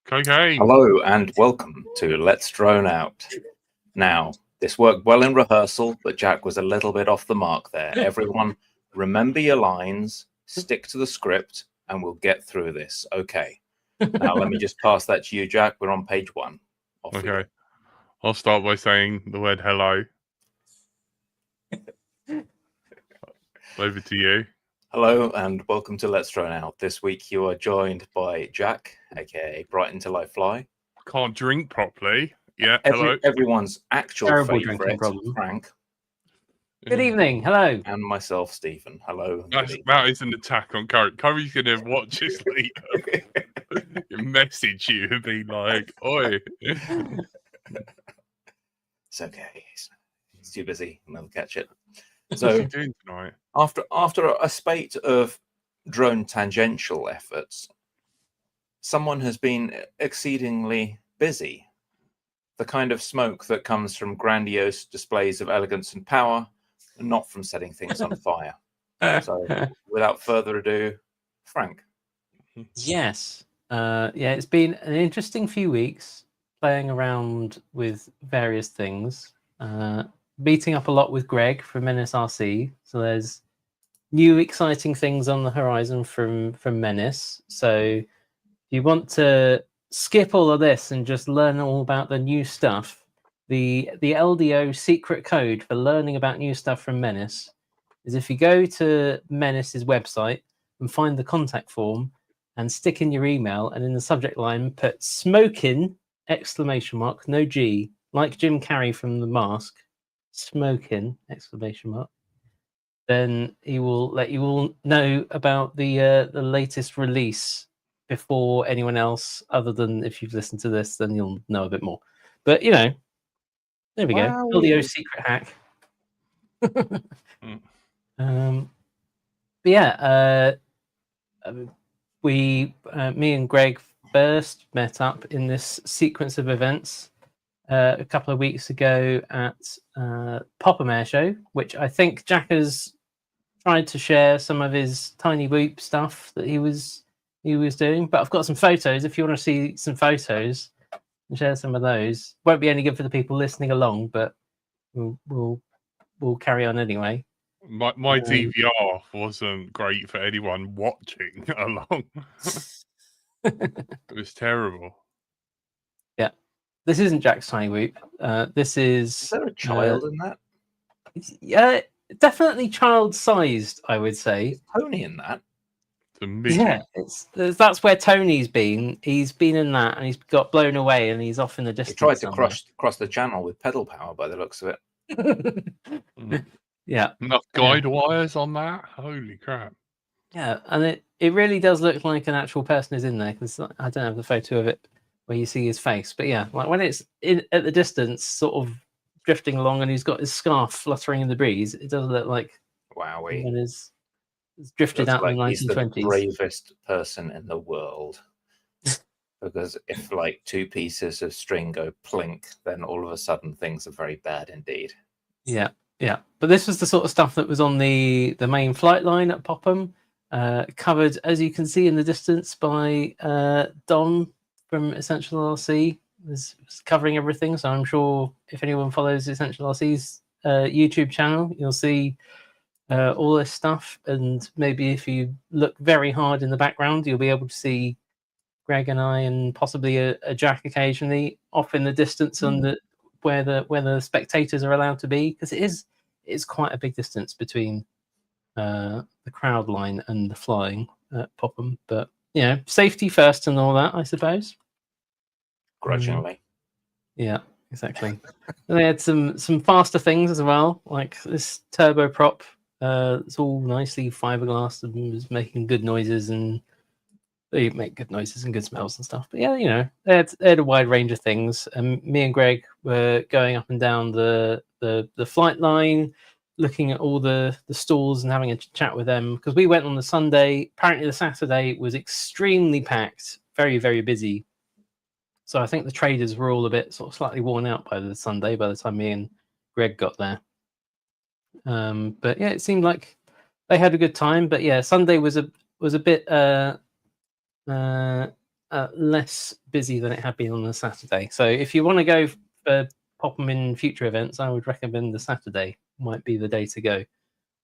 Cocaine. Hello and welcome to Let's Drone Out. Now, this worked well in rehearsal, but Jack was a little bit off the mark there. Everyone, remember your lines, stick to the script, and we'll get through this. Okay. Now, let me just pass that to you, Jack. We're on page 1. Okay. I'll start by saying the word hello. Over to you. Hello and welcome to Let's Drone Out. This week you are joined by Jack, aka Brighton Till I Fly. Can't drink properly. Yeah, hello. Everyone's actual Terrible favourite, drinking problem. Frank. Good evening. Hello. And myself, Stephen. Hello. That is an attack on Curry. Curry's going to watch this later. Message you and be like, oi. It's okay. He's too busy. I'll catch it. What's So he doing tonight? after a spate of drone tangential efforts, someone has been exceedingly busy. The kind of smoke that comes from grandiose displays of elegance and power, and not from setting things on fire. So, without further ado, Frank. Yes. It's been an interesting few weeks playing around with various things. Meeting up a lot with Greg from Menace RC. So there's new exciting things on the horizon from Menace. So if you want to skip all of this and just learn all about the new stuff, the LDO secret code for learning about new stuff from Menace is if you go to Menace's website and find the contact form and stick in your email, and in the subject line put smoking exclamation mark, no G, like Jim Carrey from The Mask, smoking exclamation mark, then he will let you all know about the latest release before anyone else, other than if you've listened to this, then you'll know a bit more. But you know, there we go. LDO secret hack. But yeah, me and Greg first met up in this sequence of events a couple of weeks ago at Popham Air Show, which I think Jack has tried to share some of his Tiny Whoop stuff that he was doing. But I've got some photos if you want to see some photos and share some of those. Won't be any good for the people listening along, but we'll carry on anyway. My DVR wasn't great for anyone watching along. It was terrible. Yeah. This isn't Jack's Tiny Whoop. This is... Is there a child in that? Yeah, definitely child-sized, I would say. Is Tony in that? Yeah, that's where Tony's been. He's been in that, and he's got blown away, and he's off in the distance. He tried to cross the channel with pedal power, by the looks of it. Yeah, enough guide wires on that. Holy crap! Yeah, and it really does look like an actual person is in there, because I don't have the photo of it where you see his face, but yeah, like when it's at the distance, sort of drifting along, and he's got his scarf fluttering in the breeze, it does look like wowee. It's drifted out in the 1920s. He's the bravest person in the world. Because if like two pieces of string go plink, then all of a sudden things are very bad indeed. Yeah. Yeah, but this was the sort of stuff that was on the main flight line at Popham, covered, as you can see in the distance, by Don from Essential RC. Was covering everything, so I'm sure if anyone follows Essential RC's YouTube channel, you'll see all this stuff, and maybe if you look very hard in the background, you'll be able to see Greg and I, and possibly a Jack occasionally off in the distance on where the spectators are allowed to be, because it's quite a big distance between the crowd line and the flying at Popham. But you know, safety first and all that, I suppose. Grudgingly. Yeah, exactly. And they had some faster things as well, like this turboprop. It's all nicely fiberglass and was making good noises, and they make good noises and good smells and stuff. But yeah, you know, they had a wide range of things. And me and Greg were going up and down the flight line, looking at all the stalls and having a chat with them, because we went on the Sunday. Apparently the Saturday was extremely packed, very, very busy. So I think the traders were all a bit sort of slightly worn out by the Sunday by the time me and Greg got there. But yeah, it seemed like they had a good time. But yeah, Sunday was a bit less busy than it had been on the Saturday. So if you want to go pop them in future events, I would recommend the Saturday might be the day to go.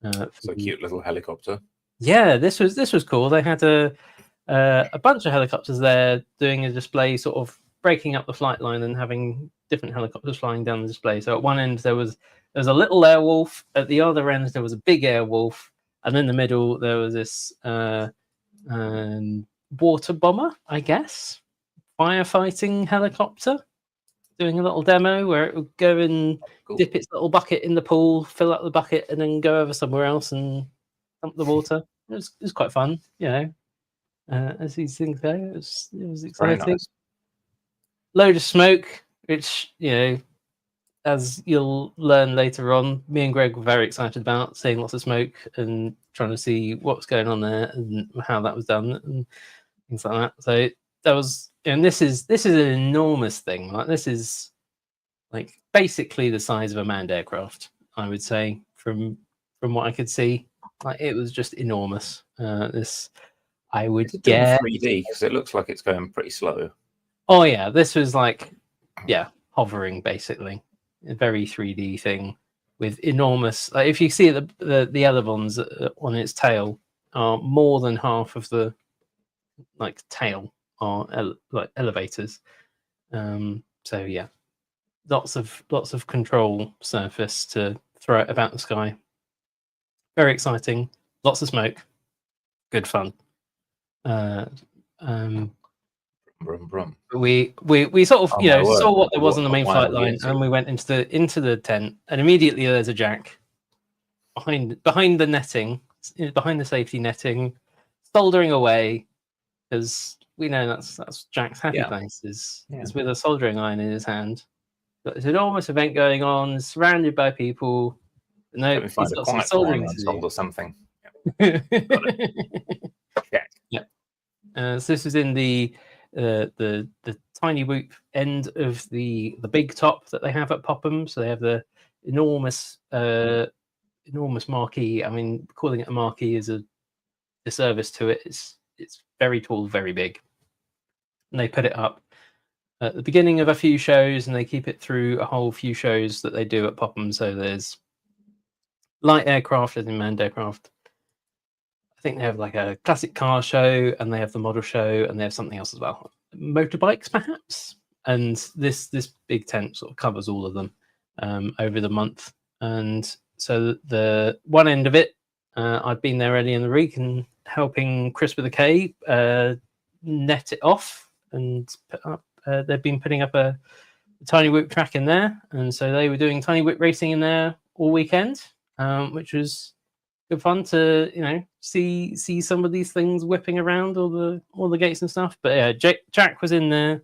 It's a cute little helicopter. Yeah, this was cool. They had a bunch of helicopters there doing a display, sort of breaking up the flight line and having different helicopters flying down the display. So at one end there was a little Airwolf, at the other end there was a big Airwolf, and in the middle there was this water bomber, I guess, firefighting helicopter, doing a little demo where it would go and dip its little bucket in the pool, fill up the bucket, and then go over somewhere else and dump the water. It was quite fun, you know. As these things go, it was exciting. Very nice. Load of smoke, which, you know, as you'll learn later on, me and Greg were very excited about seeing lots of smoke and trying to see what's going on there and how that was done and things like that. So that was, and this is an enormous thing. Like, this is like basically the size of a manned aircraft, I would say, from what I could see. Like, it was just enormous. This, I would guess, 3D because it looks like it's going pretty slow. Oh yeah, this was like, yeah, hovering basically, a very 3D thing with enormous. Like, if you see the other ones on its tail, are more than half of the like tail are like elevators. So yeah, lots of control surface to throw it about the sky. Very exciting. Lots of smoke. Good fun. Brum, brum. We sort of, Oh, you know, my word. saw what there was on the main What flight wild line, views. and we went into the tent, and immediately there's a Jack behind the netting, behind the safety netting, soldering away, because we know that's Jack's happy Yeah. place is Yeah. with a soldering iron in his hand. Got this enormous event going on, surrounded by people. No, Let me he's find a got some quiet soldering corner and to solder something. do. Check. Yeah. So this is in the tiny whoop end of the big top that they have at Popham. So they have the enormous marquee. I mean, calling it a marquee is a disservice to it. It's very tall, very big, and they put it up at the beginning of a few shows, and they keep it through a whole few shows that they do at Popham. So there's light aircraft and manned aircraft. I think they have like a classic car show, and they have the model show, and they have something else as well, motorbikes perhaps. And this big tent sort of covers all of them over the month. And so the one end of it, I'd been there early in the week and helping Chris with a K net it off and put up. They've been putting up a tiny whip track in there, and so they were doing tiny whip racing in there all weekend, which was good fun to, you know, see some of these things whipping around all the gates and stuff. But yeah, Jack was in there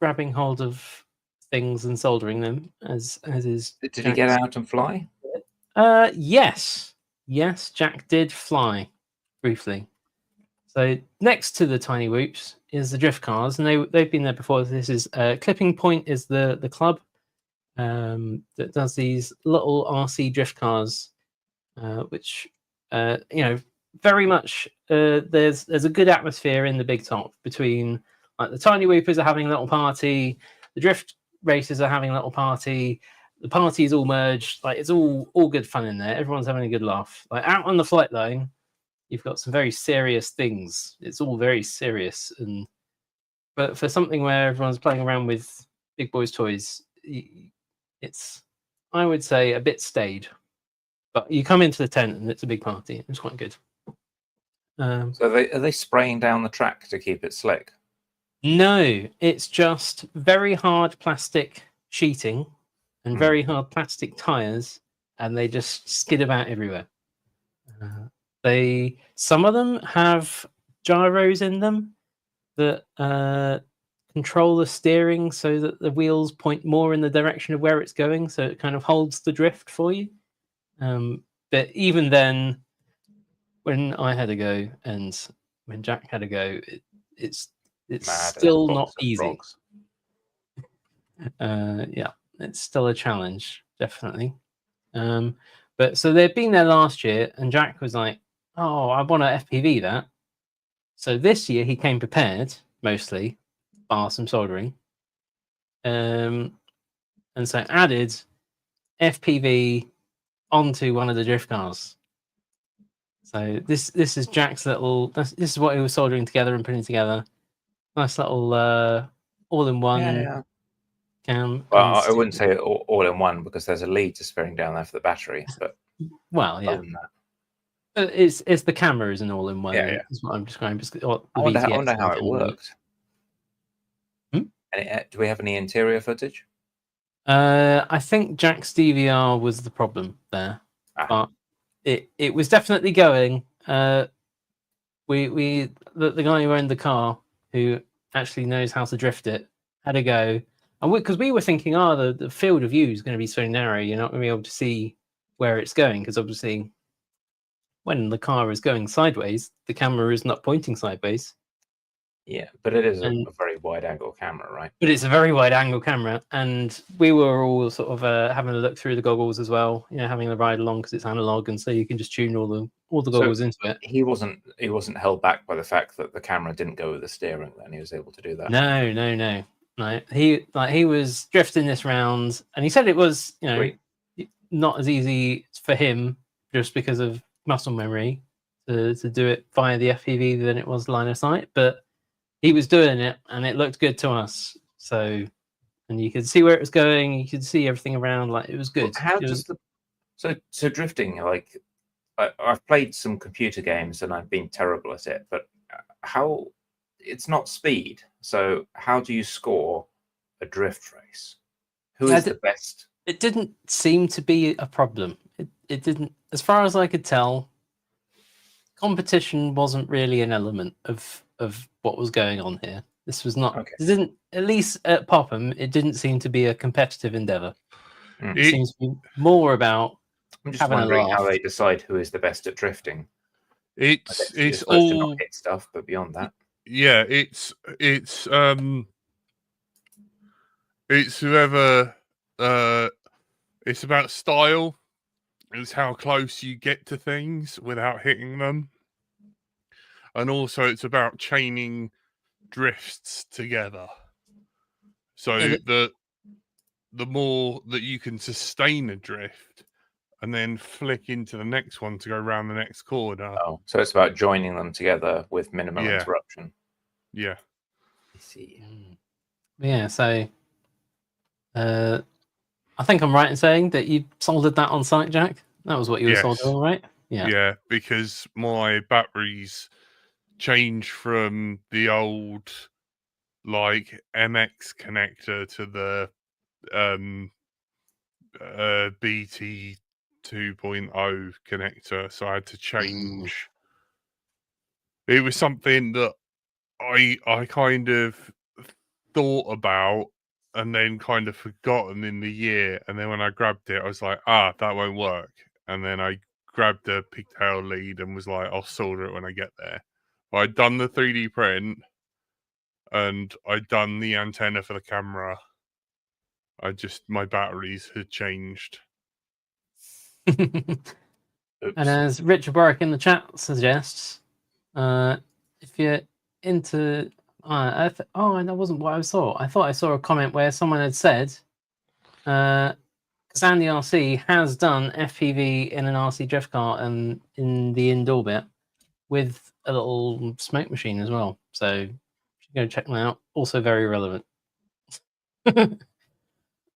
grabbing hold of things and soldering them as is. Did he get out and fly? Yes, Jack did fly briefly. So next to the tiny whoops is the drift cars, and they've been there before. This is Clipping Point is the club that does these little RC drift cars, which you know, very much there's a good atmosphere in the big top between, like, the tiny whoopers are having a little party, the drift racers are having a little party, the party is all merged. Like, it's all good fun in there. Everyone's having a good laugh. Like, out on the flight line, you've got some very serious things. It's all very serious, but for something where everyone's playing around with big boys' toys, it's, I would say, a bit staid. But you come into the tent and it's a big party. It's quite good. So are they spraying down the track to keep it slick? No, it's just very hard plastic sheeting and very hard plastic tires, and they just skid about everywhere. Some of them have gyros in them that control the steering so that the wheels point more in the direction of where it's going, so it kind of holds the drift for you. But even then, when I had a go and when Jack had a go, it's still not easy. Yeah, it's still a challenge, definitely. But so they'd been there last year, and Jack was like, "Oh, I want to FPV that." So this year he came prepared, mostly, bar some soldering. And so added FPV onto one of the drift cars. So this is Jack's little. This is what he was soldering together and putting together. Nice little all-in-one cam. Well, and I wouldn't say all in one because there's a lead just spinning down there for the battery. But well, other yeah, than that, it's the camera is an all-in-one. Yeah. Is what I'm describing. I wonder how it worked. Hmm? Do we have any interior footage? I think Jack's DVR was the problem there, but it was definitely going. The guy who owned the car, who actually knows how to drift it, had a go, and because we were thinking, the field of view is going to be so narrow, you're not going to be able to see where it's going, because obviously, when the car is going sideways, the camera is not pointing sideways. Yeah, but it is a very wide-angle camera, right? But it's a very wide-angle camera, and we were all sort of having a look through the goggles as well, having the ride along because it's analog, and so you can just tune all the goggles into it. He wasn't held back by the fact that the camera didn't go with the steering. Then he was able to do that. No. He was drifting this round, and he said it was not as easy for him just because of muscle memory to do it via the FPV than it was line of sight, but he was doing it, and it looked good to us. So, and you could see where it was going. You could see everything around. Like, it was good. So drifting? Like, I've played some computer games and I've been terrible at it. But how? It's not speed. So how do you score a drift race? Who is the best? It didn't seem to be a problem. It didn't, as far as I could tell. Competition wasn't really an element of what was going on here. This was not. Okay. It didn't, at least at Popham, it didn't seem to be a competitive endeavor. It seems to be more about. I'm just wondering how they decide who is the best at drifting. It's all to not hit stuff, but beyond that, yeah, it's whoever. It's about style. It's how close you get to things without hitting them. And also it's about chaining drifts together. So the more that you can sustain a drift and then flick into the next one to go around the next corner. Oh, so it's about joining them together with minimal interruption. Yeah. I see. Yeah, so I think I'm right in saying that you soldered that on site, Jack? That was what you were soldering, right? Yeah. Yeah, because my batteries changed from the old MX connector to the BT 2.0 connector, so I had to change. It was something that I kind of thought about and then kind of forgotten in the year, and then when I grabbed it I was like, that won't work, and then I grabbed the pigtail lead and was like, I'll solder it when I get there. But I'd done the 3D print and I'd done the antenna for the camera. My batteries had changed. And as Richard Warwick in the chat suggests, if you're into that wasn't what I saw. I thought I saw a comment where someone had said Sandy RC has done FPV in an RC drift car and in the indoor bit with a little smoke machine as well. So you should go check them out. Also very relevant.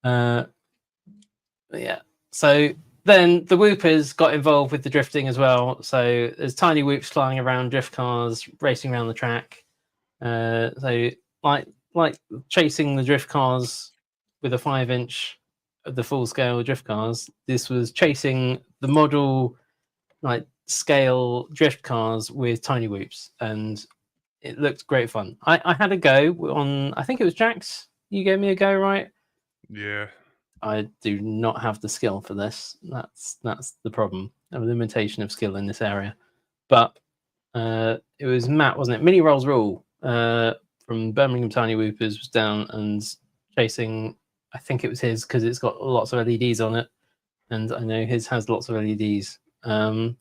Yeah. So then the Whoopers got involved with the drifting as well. So there's tiny whoops flying around drift cars, racing around the track. So like chasing the drift cars with a 5-inch of the full scale drift cars, this was chasing the model scale drift cars with tiny whoops, and it looked great fun. I had a go on, I think it was Jack's. You gave me a go, right? Yeah. I do not have the skill for this. That's the problem. A limitation of skill in this area. But it was Matt, wasn't it? Mini Rolls Rule from Birmingham Tiny Whoopers was down and chasing. I think it was his because it's got lots of LEDs on it, and I know his has lots of LEDs. And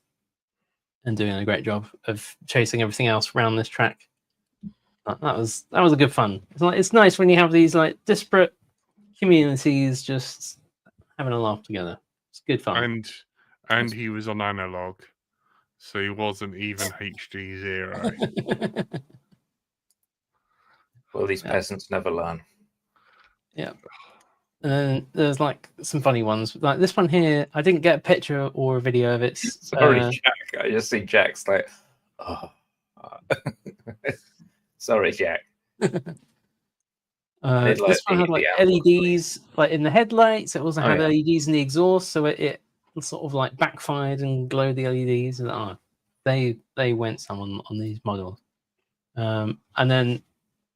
and doing a great job of chasing everything else around this track. That was a good fun. It's nice when you have these like disparate communities just having a laugh together. It's good fun. And he was on analog, so he wasn't even HD 0. Well, these peasants never learn. Yeah. And there's like some funny ones. Like this one here, I didn't get a picture or a video of it. Sorry, Jack. I just see Jack's like, oh. Sorry, Jack. This one had like LEDs like in the headlights. It also had LEDs in the exhaust, so it sort of like backfired and glowed the LEDs. And they went some on these models. And then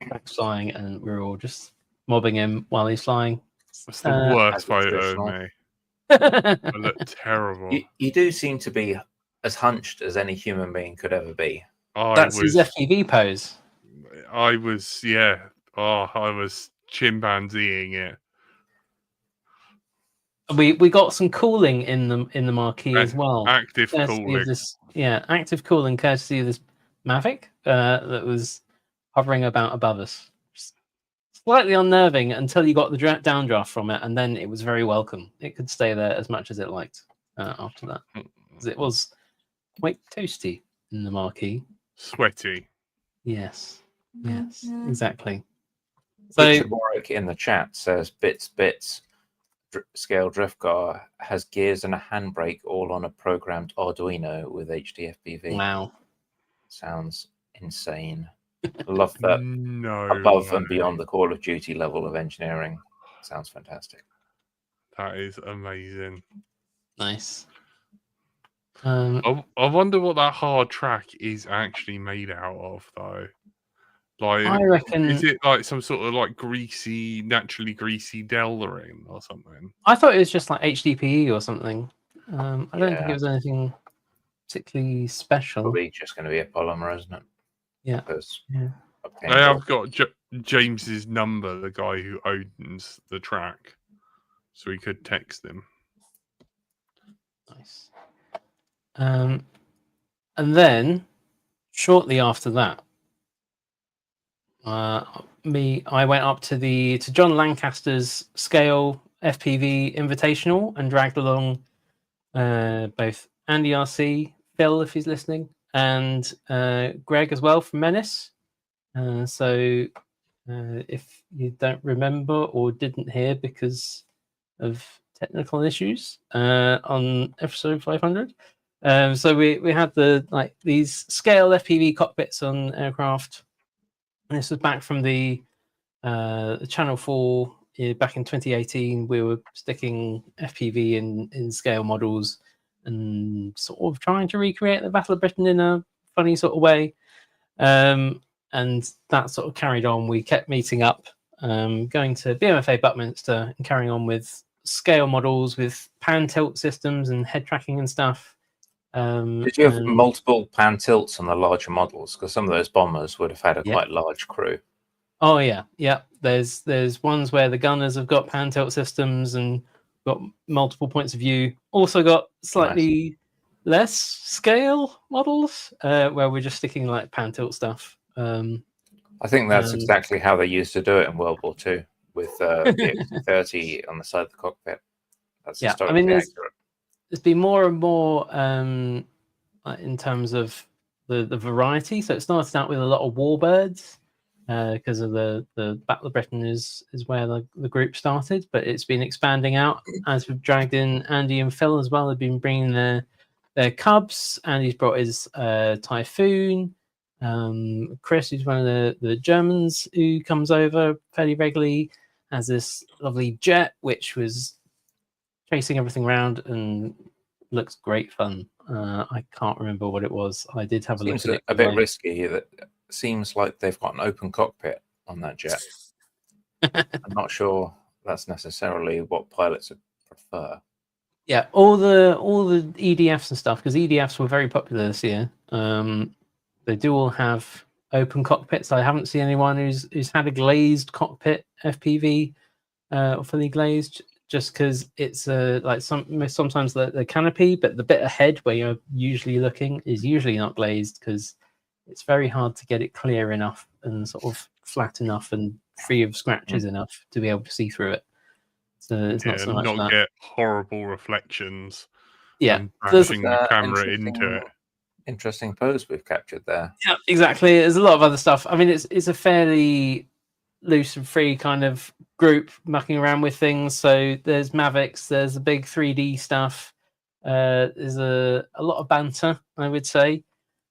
Jack's flying, and we were all just mobbing him while he's flying. That's the worst photo of me. I look terrible. You do seem to be as hunched as any human being could ever be. That's his FPV pose. I was, yeah. Oh, I was chimpanzeeing it. We got some cooling in the marquee as well. Active cooling. Active cooling courtesy of this Mavic that was hovering about above us. Slightly unnerving until you got the downdraft from it, and then it was very welcome. It could stay there as much as it liked after that. It was quite toasty in the marquee. Sweaty. Yes, exactly. So Richard Warwick in the chat says bits scale drift car has gears and a handbrake all on a programmed Arduino with HDFPV. Wow, sounds insane. Love that. No, above and beyond the Call of Duty level of engineering. Sounds fantastic. That is amazing. Nice. I wonder what that hard track is actually made out of, though. Like, I reckon, is it like some sort of like naturally greasy Delrin or something? I thought it was just like HDPE or something. I don't think it was anything particularly special. Probably just going to be a polymer, isn't it? Yeah. I have got James's number, the guy who owns the track, so we could text him. Nice. And then shortly after that, I went up to John Lancaster's Scale FPV Invitational and dragged along both Andy RC, Phil, if he's listening, and Greg as well from Menace. So if you don't remember or didn't hear because of technical issues on episode 500, so we had these Scale FPV cockpits on aircraft. And this was back from the Channel 4 back in 2018. We were sticking FPV in Scale models and sort of trying to recreate the Battle of Britain in a funny sort of way. And that sort of carried on. We kept meeting up, going to BMFA Buckminster and carrying on with Scale models with pan tilt systems and head tracking and stuff. Did you have multiple pan tilts on the larger models? Because some of those bombers would have had a quite large crew. Oh yeah. There's ones where the gunners have got pan tilt systems and got multiple points of view. Also got slightly less scale models where we're just sticking like pan tilt stuff. I think that's exactly how they used to do it in World War II with the XT-30 on the side of the cockpit. That's historically accurate. There's been more and more in terms of the variety. So it started out with a lot of warbirds because of the Battle of Britain is where the group started, but it's been expanding out as we've dragged in Andy and Phil as well. They've been bringing their Cubs. Andy's brought his Typhoon. Chris, who's one of the Germans who comes over fairly regularly, has this lovely jet which was chasing everything around and looks great fun. I can't remember what it was. I did have a look at it. A bit risky. That seems like they've got an open cockpit on that jet. I'm not sure that's necessarily what pilots prefer. Yeah, all the EDFs and stuff, because EDFs were very popular this year. They do all have open cockpits. I haven't seen anyone who's had a glazed cockpit FPV, or fully glazed. just because it's like sometimes the canopy, but the bit ahead where you're usually looking is usually not glazed because it's very hard to get it clear enough and sort of flat enough and free of scratches enough to be able to see through it. So it's not so much that. get horrible reflections. Yeah, and bashing the camera interesting- into it. Interesting pose we've captured there. Yeah, exactly. There's a lot of other stuff. I mean, it's a fairly loose and free kind of group mucking around with things. So there's Mavics, there's the big 3D stuff. There's a lot of banter, I would say.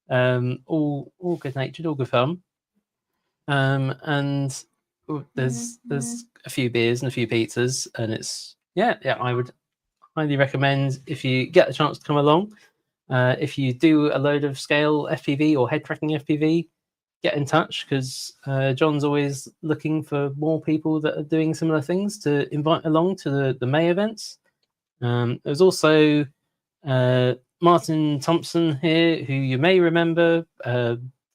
All good natured, all good fun. And there's a few beers and a few pizzas, and it's I would highly recommend if you get the chance to come along. If you do a load of scale FPV or head tracking FPV, get in touch because John's always looking for more people that are doing similar things to invite along to the May events. There's also Martin Thompson here, who you may remember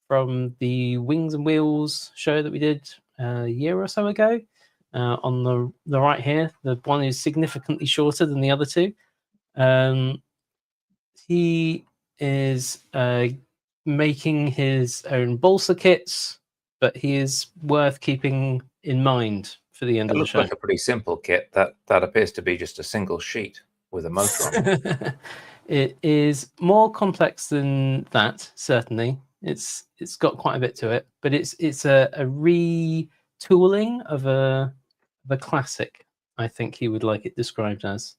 from the Wings and Wheels show that we did a year or so ago. On the right here, the one who's significantly shorter than the other two. He is making his own balsa kits, but he is worth keeping in mind for the end It of the looks show. like a pretty simple kit. That appears to be just a single sheet with a motor on it. It is more complex than that, certainly. It's got quite a bit to it, but it's a retooling of a classic, I think he would like it described as.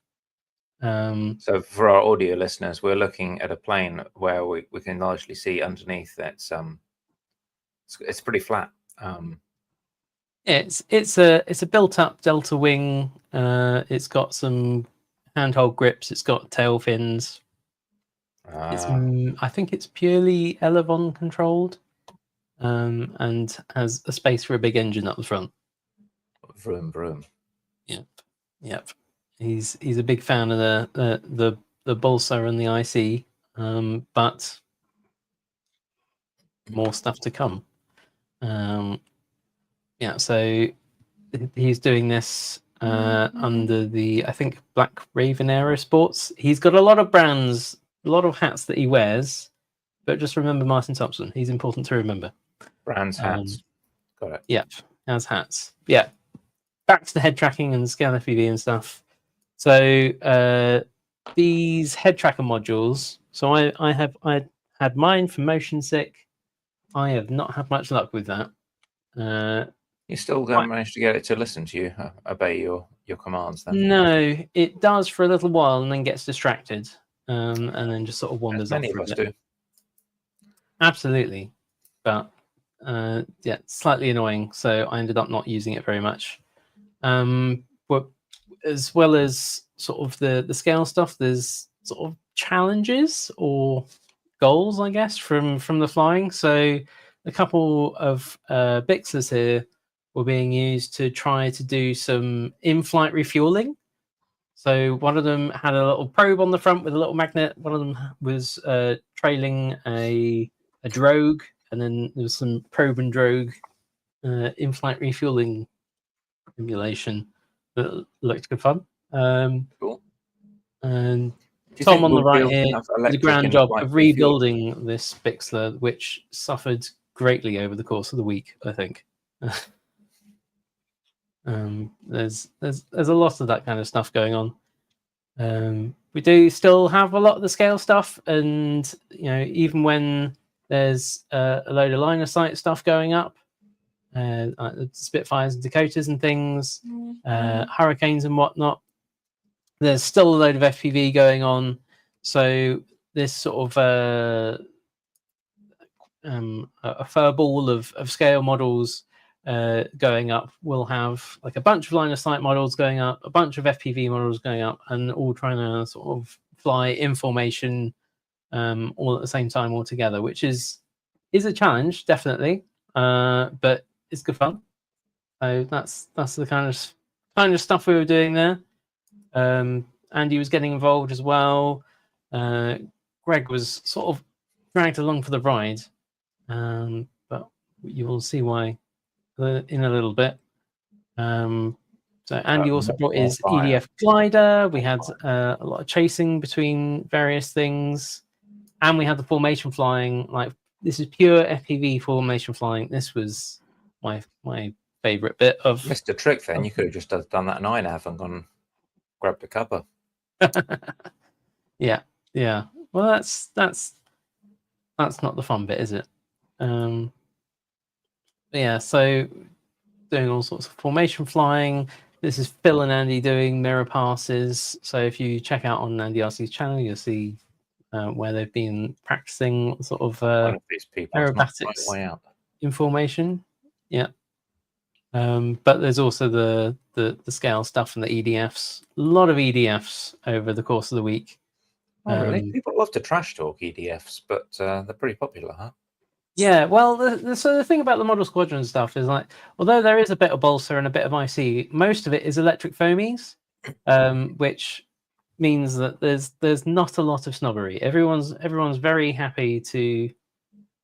So for our audio listeners, we're looking at a plane where we can largely see underneath that it's pretty flat. It's a built up delta wing. It's got some handhold grips. It's got tail fins. I think it's purely Elevon controlled, and has a space for a big engine up the front. Vroom vroom. Yep. He's a big fan of the Balsa and the IC, but more stuff to come. So he's doing this under the, I think, Black Raven Aerosports. He's got a lot of brands, a lot of hats that he wears, but just remember Martin Thompson. He's important to remember. Brands, hats. Got it. Yep, has hats. Yeah. Back to the head tracking and scale FPV and stuff. So these head tracker modules. So I had mine for Motion Sick. I have not had much luck with that. You still don't manage to get it to listen to you, obey your commands then? No, it does for a little while and then gets distracted, and then just sort of wanders off. Many of us do. Absolutely, but slightly annoying. So I ended up not using it very much. But as well as sort of the scale stuff, there's sort of challenges or goals, I guess, from the flying. So a couple of Bixlers here were being used to try to do some in-flight refueling. So one of them had a little probe on the front with a little magnet. One of them was trailing a drogue, and then there was some probe and drogue in-flight refueling simulation that looked good fun. Cool. And Tom on the right here did a grand job of rebuilding this Bixler, which suffered greatly over the course of the week, I think. There's a lot of that kind of stuff going on. We do still have a lot of the scale stuff, and even when there's a load of line of sight stuff going up, like the Spitfires and Dakotas and things, Hurricanes and whatnot, there's still a load of FPV going on. So this sort of a fur ball of scale models going up will have like a bunch of line of sight models going up, a bunch of FPV models going up, and all trying to sort of fly in formation all at the same time all together, which is a challenge, definitely, but it's good fun. So that's the kind of stuff we were doing there. Andy was getting involved as well. Greg was sort of dragged along for the ride, but you will see why in a little bit. So Andy also brought more his fire. EDF glider. We had a lot of chasing between various things, and we had the formation flying. Like, this is pure FPV formation flying. This was my favorite bit of. Missed a trick then. You could have just done that in iNav and gone grabbed the cover. Yeah. Well, that's not the fun bit, is it? But yeah. So doing all sorts of formation flying. This is Phil and Andy doing mirror passes. So if you check out on Andy RC's channel, you'll see where they've been practicing sort of One of these people is not the right aerobatics way out. information. Yeah. But there's also the scale stuff and the EDFs. A lot of EDFs over the course of the week. Oh, really? People love to trash talk EDFs, but they're pretty popular, huh? Yeah, well, so the thing about the Model Squadron stuff is, like, although there is a bit of balsa and a bit of IC, most of it is electric foamies, which means that there's not a lot of snobbery. Everyone's very happy to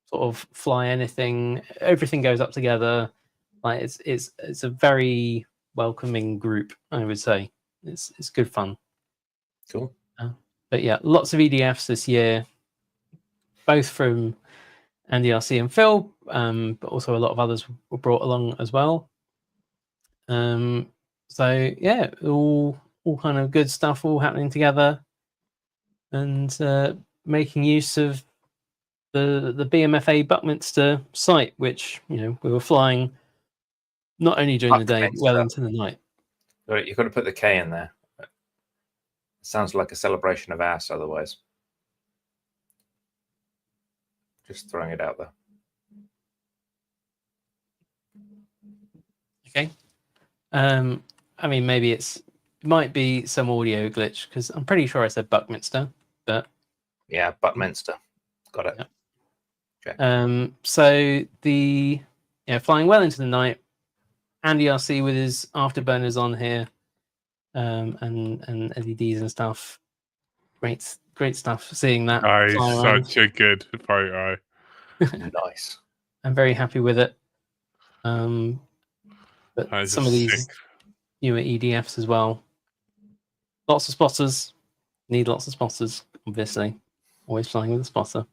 sort of fly anything. Everything goes up together. Like, it's a very welcoming group, I would say. It's good fun. Cool. But yeah, lots of EDFs this year, both from Andy RC and Phil, but also a lot of others were brought along as well. So yeah, all kind of good stuff, all happening together, and making use of the BMFA Buckminster site, which, you know, we were flying not only during the day, but well into the night. You've got to put the K in there. It sounds like a celebration of ass otherwise. Just throwing it out there. Okay. I mean, maybe it might be some audio glitch, because I'm pretty sure I said Buckminster, but yeah, Buckminster. Got it. Yeah. Okay. So flying well into the night. Andy RC with his afterburners on here, and LEDs and stuff. Great stuff. Seeing that. Such a good photo. Nice. I'm very happy with it. But some of these newer EDFs as well. Lots of spotters. Need lots of spotters, obviously. Always flying with a spotter.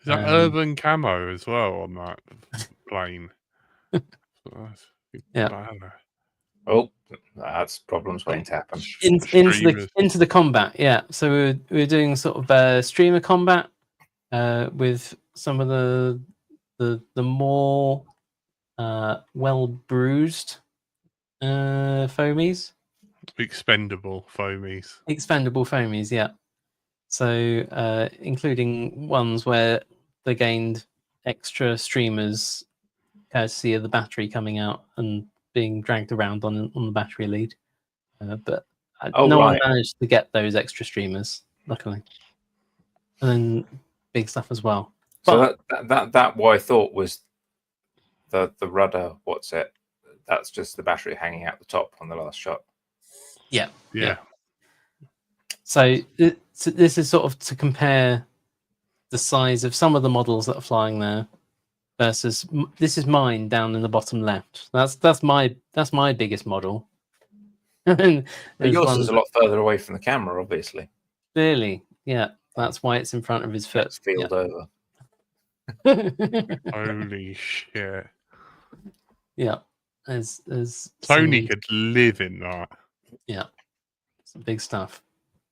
Is that urban camo as well on that plane? Yeah. Oh, that's problems waiting to happen. Into the combat, yeah. So we're doing sort of streamer combat with some of the more well bruised foamies. Expendable foamies, yeah. So including ones where they gained extra streamers courtesy of the battery coming out and being dragged around on the battery lead. But no one managed to get those extra streamers, luckily. And then big stuff as well. So that what I thought was the rudder. What's it? That's just the battery hanging out the top on the last shot. Yeah. So this is sort of to compare the size of some of the models that are flying there versus this is mine down in the bottom left. That's my biggest model. Yours is a lot further away from the camera, obviously. Clearly, yeah. That's why it's in front of his foot. It's field over. Holy shit! Yeah, as Tony could live in that. Yeah, some big stuff.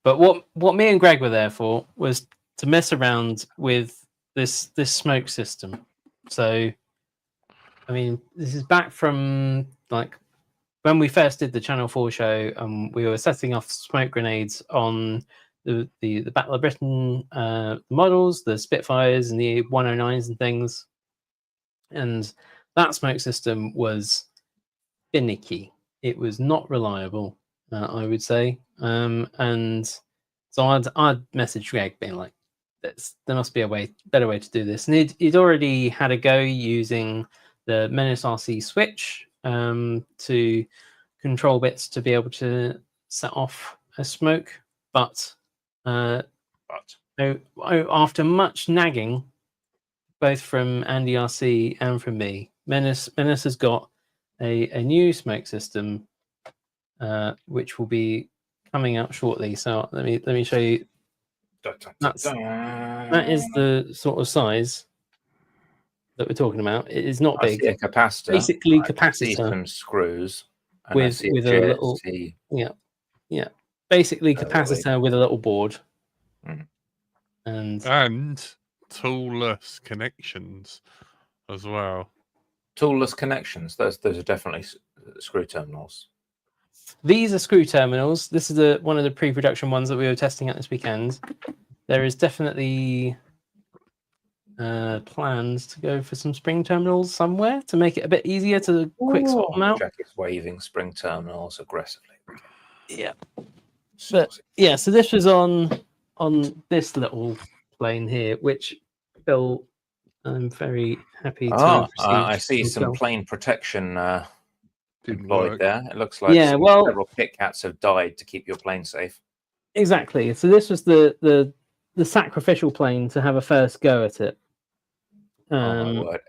But what me and Greg were there for was to mess around with this smoke system. So, I mean, this is back from like when we first did the Channel 4 show, we were setting off smoke grenades on the Battle of Britain models, the Spitfires and the 109s and things. And that smoke system was finicky. It was not reliable, I would say. And so I'd message Greg being like, there must be a better way to do this. And he'd already had a go using the Menace RC switch to control bits to be able to set off a smoke. But after much nagging, both from Andy RC and from me, Menace has got a new smoke system which will be coming out shortly. So let me show you. That is the sort of size that we're talking about. It is not I big. see a capacitor. Basically, I can see capacitor some screws. And with I see a little JST. yeah. Basically, Oh, wait. capacitor with a little board, Mm. And toolless connections as well. Toolless connections. Those are definitely screw terminals. These are screw terminals. This is one of the pre-production ones that we were testing out this weekend. There is definitely plans to go for some spring terminals somewhere to make it a bit easier to quick swap them out. Jack is waving spring terminals aggressively. Yeah. Saucy. But yeah, so this was on this little plane here, which Phil, I'm very happy to have received. I see from some Phil. plane protection Didn't employed work. there. It looks like Yeah, well- several Kit Kats have died to keep your plane safe. Exactly. So this was the sacrificial plane to have a first go at it. Oh my word.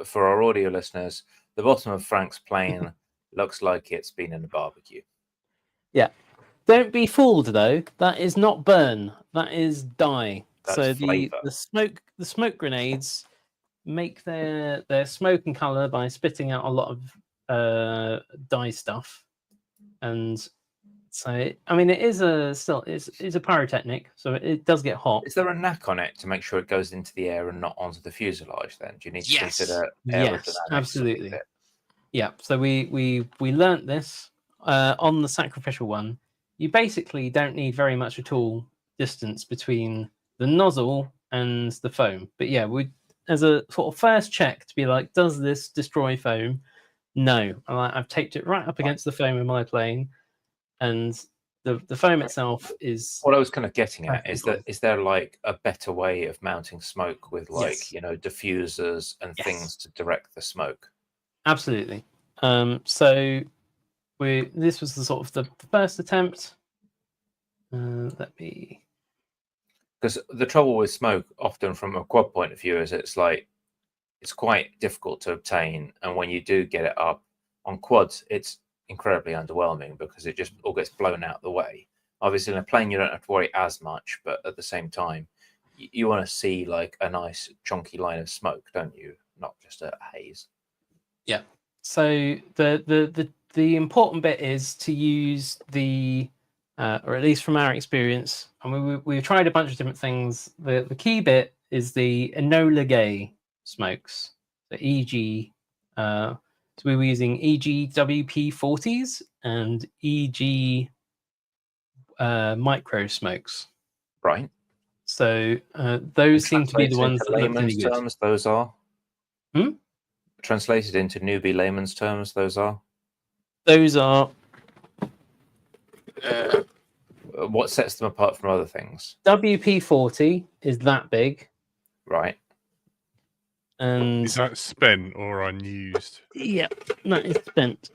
For our audio listeners, the bottom of Frank's plane looks like it's been in a barbecue. Don't be fooled though. That is not burn. That is dye. That's so flavour. the smoke grenades make their smoke and color by spitting out a lot of dye stuff, and so I mean it is it's a pyrotechnic, so it does get hot. Is there a knack on it to make sure it goes into the air and not onto the fuselage then? Do you need to consider aerodynamics? Yes, absolutely. with it? Yeah. So we learnt this on the sacrificial one. You basically don't need very much at all distance between the nozzle and the foam. But yeah, we as a sort of first check to be like, does this destroy foam? No. I've taped it right up against the foam in my plane, and the foam itself is What I was kind of getting at is Practical. that is there like a better way of mounting smoke with like Yes. diffusers and Yes. things to direct the smoke? absolutely. So this was the sort of the first attempt. Let me. Because the trouble with smoke, often from a quad point of view, is it's quite difficult to obtain, and when you do get it up on quads, it's incredibly underwhelming because it just all gets blown out the way. Obviously, in a plane, you don't have to worry as much, but at the same time, you want to see like a nice chunky line of smoke, don't you? Not just a haze. So the important bit is to use the, or at least from our experience, and we've tried a bunch of different things. The key bit is the Enola Gay smokes, the EG. So we were using EG WP40s and EG micro smokes. Right. So those seem to be the Translated ones into that look really layman's good. terms, those are. Hmm? Translated into newbie layman's terms, those are. Those are What sets them apart from other things? WP40 is that big, Right. and Is that spent or unused? yeah, that is spent.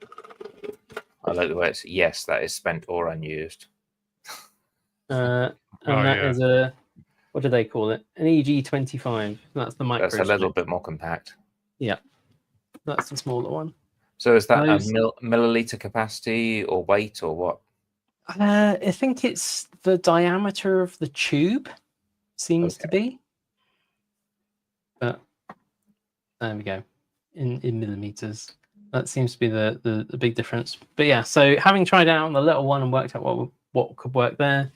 I like the way it's yes, that is spent or unused. And Oh, that yeah. is a, what do they call it? An EG25. That's the micro. That's a little smoke. bit more compact. That's the smaller one. So is that Those- a milliliter capacity or weight or what? I think it's the diameter of the tube. Seems to be. But there we go. In millimeters. That seems to be the big difference. But yeah, so having tried out on the little one and worked out what could work there,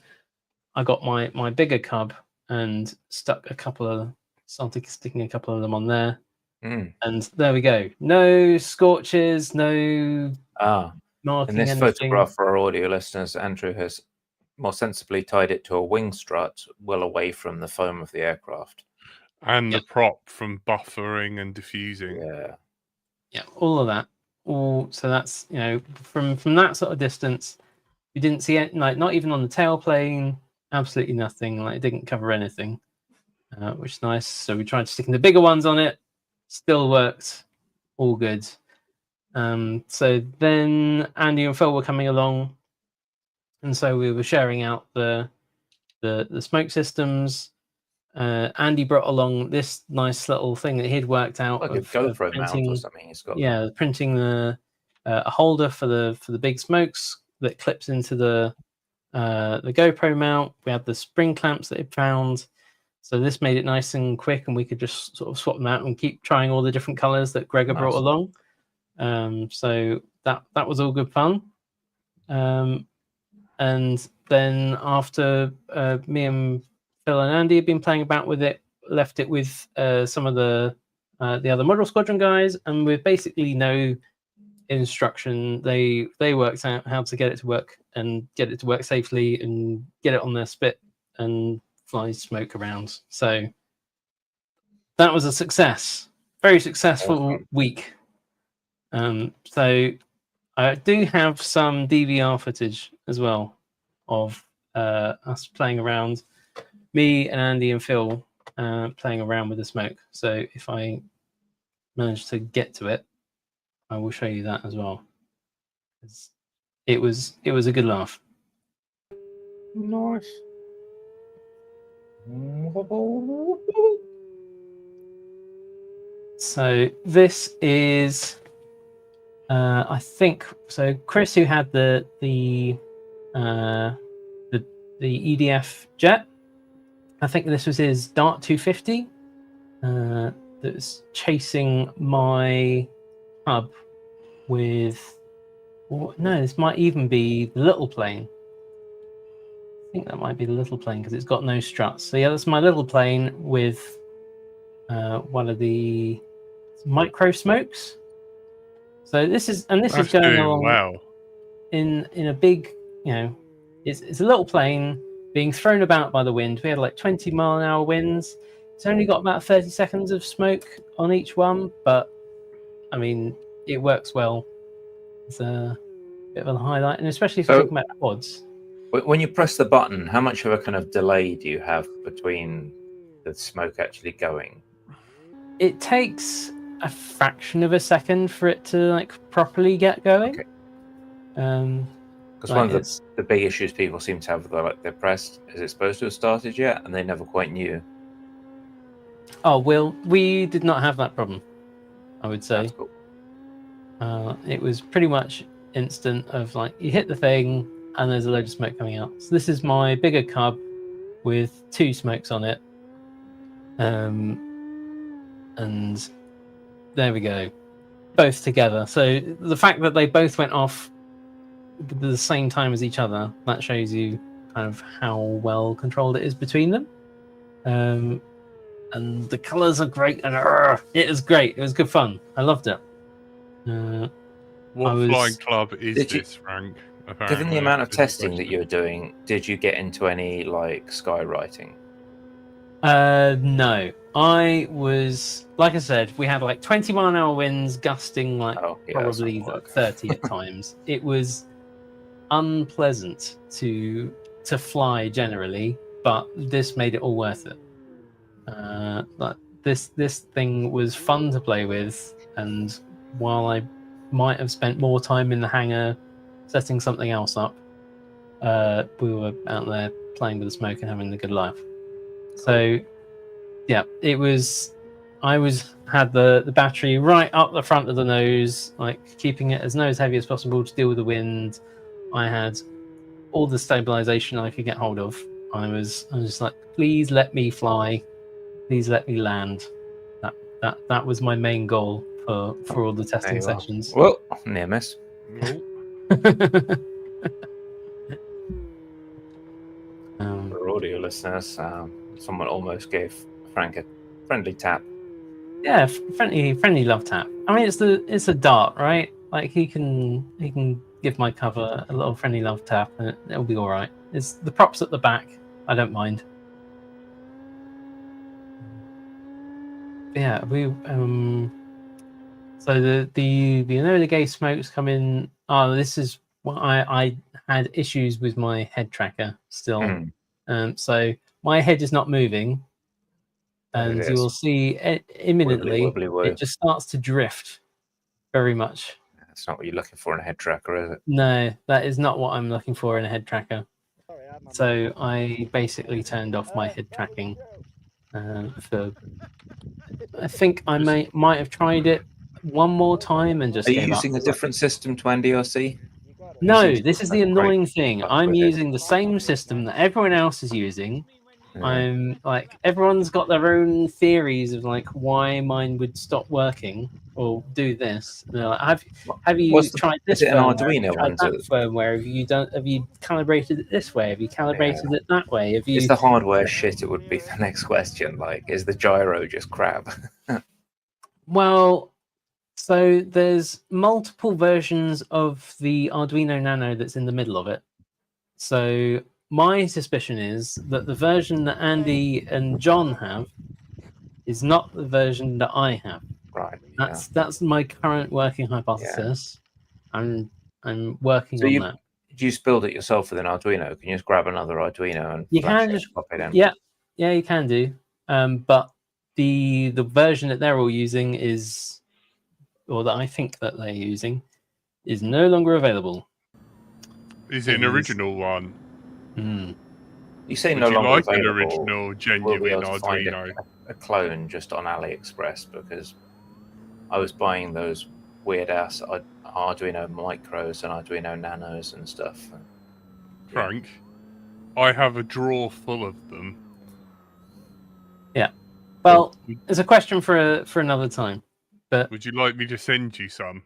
I got my bigger cub and started sticking a couple of them on there. Mm. And there we go. No scorches, no In marking this anything. photograph for our audio listeners, Andrew has more sensibly tied it to a wing strut well away from the foam of the aircraft. And Yeah. the prop from buffering and diffusing. Yeah. Yeah, all of that. So that's from that sort of distance, you didn't see it, like not even on the tailplane, absolutely nothing. Like it didn't cover anything, which is nice. So we tried sticking the bigger ones on it, still worked, all good. So then Andy and Phil were coming along, and so we were sharing out the smoke systems. Andy brought along this nice little thing that he'd worked out Like a of GoPro mount printing, or something. He's got. printing a holder for the big smokes that clips into the GoPro mount. We had the spring clamps that it found. So this made it nice and quick, and we could just sort of swap them out and keep trying all the different colors that Gregor brought along. So that was all good fun. And then after me and Phil and Andy had been playing about with it, left it with some of the other Model Squadron guys, and with basically no instruction, they worked out how to get it to work and get it to work safely and get it on their spit and fly smoke around. So that was a success, very successful week. So I do have some DVR footage as well of us playing around, me and Andy and Phil playing around with the smoke. So if I manage to get to it, I will show you that as well. It was a good laugh. Nice. So this is, I think, so Chris, who had the EDF jet, I think this was his Dart 250 that was chasing my hub with, no, this might even be the little plane. I think that might be the little plane because it's got no struts. So yeah, that's my little plane with one of the micro smokes. So this is going along well in a big, it's a little plane being thrown about by the wind. We had like 20-mile-an-hour winds. It's only got about 30 seconds of smoke on each one, but I mean, it works well. It's a bit of a highlight, and especially if you're talking about quads. When you press the button, how much of a kind of delay do you have between the smoke actually going? It takes a fraction of a second for it to like properly get going. Okay. Because Like one of the big issues people seem to have with they're pressed, is it supposed to have started yet? And they never quite knew. Oh, well, we did not have that problem, I would say. That's cool. It was pretty much instant of like, you hit the thing and there's a load of smoke coming out. So this is my bigger Cub with 2 smokes on it. And there we go. Both together. So the fact that they both went off at the same time as each other, that shows you kind of how well controlled it is between them. And the colors are great, and it is great. It was good fun. I loved it. What flying club is this, Frank? Given the amount of testing that you were doing, did you get into any like skywriting? No. I was, like I said, we had like 20-mile-an-hour winds gusting like probably 30 at times. It was unpleasant to fly generally, but this made it all worth it. But this thing was fun to play with, and while I might have spent more time in the hangar setting something else up, we were out there playing with the smoke and having a good laugh. So yeah, it was. I had the battery right up the front of the nose, like keeping it as nose heavy as possible to deal with the wind. I had all the stabilization I could get hold of. I was just like, please let me fly, please let me land. That was my main goal for all the testing sessions. Well, near miss. For audio listeners, someone almost gave Frank a friendly tap. Yeah, friendly love tap. I mean, it's a dart, right? Like he can give my cover a little friendly love tap, and it'll be all right. It's the props at the back. I don't mind. But yeah, we so the Enola Gay smokes come in. Oh, this is what I had issues with my head tracker still. So my head is not moving. And you will see imminently, it just starts to drift very much. That's not what you're looking for in a head tracker, is it? No, that is not what I'm looking for in a head tracker. So I basically turned off my head tracking. I think I might have tried it one more time and just Are you using a different system to NDRC? No, seems this is the like a great annoying thing. fuck I'm with it. using the same system that everyone else is using. Yeah. I'm like, everyone's got their own theories of like why mine would stop working or do this. And they're like, have you What's the- tried is this it an firmware? Have you Arduino tried one? that firmware? Have you calibrated it this way? Have you calibrated it that way? Have Is you? the hardware shit? It would be the next question. Like, is the gyro just crap? Well, so there's multiple versions of the Arduino Nano that's in the middle of it. So my suspicion is that the version that Andy and John have is not the version that I have. Right. That's my current working hypothesis. I'm working So on you that. do you just build it yourself with an Arduino? Can you just grab another Arduino and You flash can it, just pop it in? yeah, you can do. But the version that they're all using is, or that I think that they're using, is no longer available. Is it an It is- original one? You say Would no you longer like an available. original, We'll be genuine able to find Arduino? a clone just on AliExpress, because I was buying those weird ass Arduino Micros and Arduino Nanos and stuff. Frank, I have a drawer full of them. Well, it's a question for another time. But Would you like me to send you some?